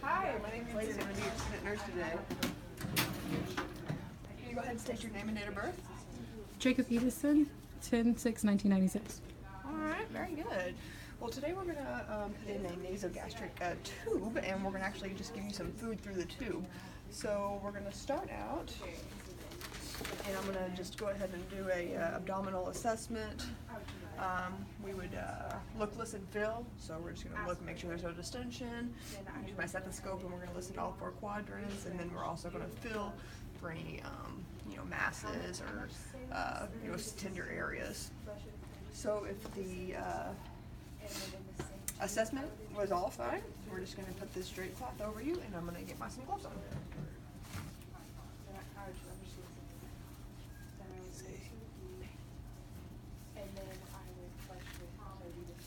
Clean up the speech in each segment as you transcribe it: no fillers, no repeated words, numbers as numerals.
Hi, my name is Lacey. I'm going to be your assistant nurse today. Can you go ahead and state your name and date of birth? Jacob Edison, 10/6/1996. Alright, very good. Well, today we're going to put in a nasogastric tube, and we're going to actually just give you some food through the tube. So we're going to start out, and I'm going to just go ahead and do a abdominal assessment. We would look, listen, feel. So we're just going to look, make sure there's no distension. Use my stethoscope, and we're going to listen to all 4 quadrants, and then we're also going to feel for any masses or tender areas. So if the assessment was all fine, we're just going to put this straight cloth over you, and I'm going to get some gloves on.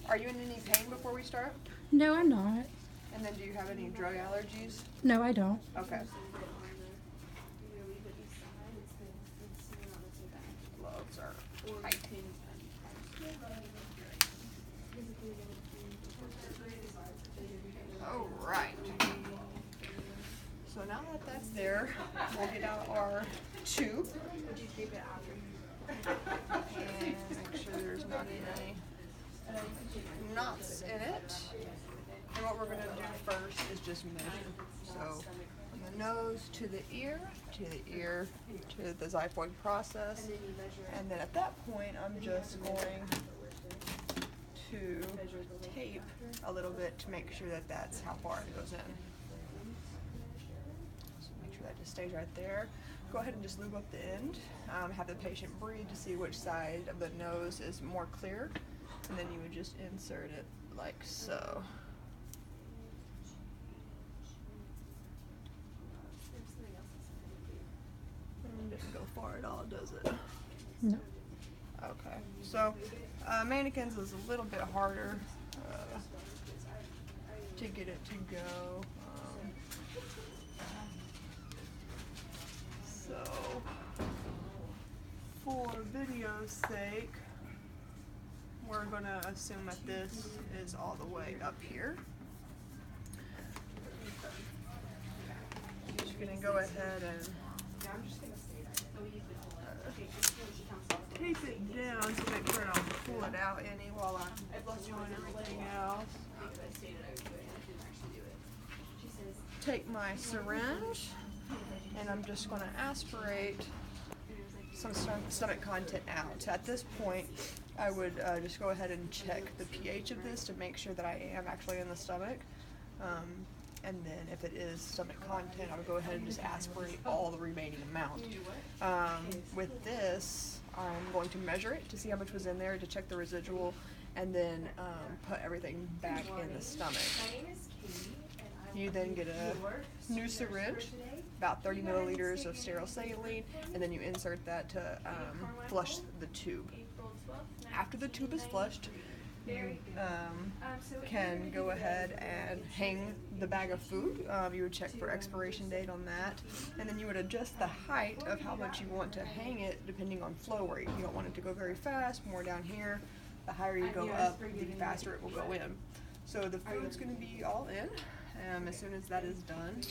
Are you in any pain before we start? No, I'm not. And then do you have any drug allergies? No, I don't. Okay. Gloves are tight. Alright. So now that that's there, we'll get out our tube. And make sure there's not any knots in it. And what we're going to do first is just measure. So from the nose to the ear to the xiphoid process. And then at that point, I'm just going to tape a little bit to make sure that that's how far it goes in. So make sure that just stays right there. Go ahead and just lube up the end. Have the patient breathe to see which side of the nose is more clear. And then you would just insert it like so. It didn't go far at all, does it? No. Okay. So mannequins is a little bit harder to get it to go. So for video's sake, we're going to assume that this is all the way up here. You're going to go ahead and tape it down to make sure I don't pull it out any while I'm doing everything else. Take my syringe, and I'm just going to aspirate some stomach content out. So at this point, I would just go ahead and check the pH of this to make sure that I am actually in the stomach. And then if it is stomach content, I would go ahead and just aspirate all the remaining amount. With this, I'm going to measure it to see how much was in there to check the residual, and then put everything back in the stomach. You then get a new syringe, about 30 milliliters of sterile saline, and then you insert that to flush the tube. After the tube is flushed, you can go ahead and hang the bag of food. You would check for expiration date on that, and then you would adjust the height of how much you want to hang it depending on flow rate. You don't want it to go very fast, more down here. The higher you go up, the faster it will go in. So the food's going to be all in. As soon as that is done,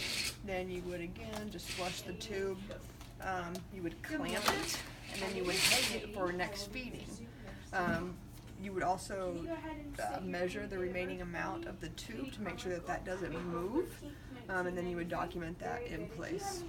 then you would again just flush the tube. You would clamp it, and then you would hang it for next feeding. You would also measure the remaining amount of the tube to make sure that that doesn't move, and then you would document that in place.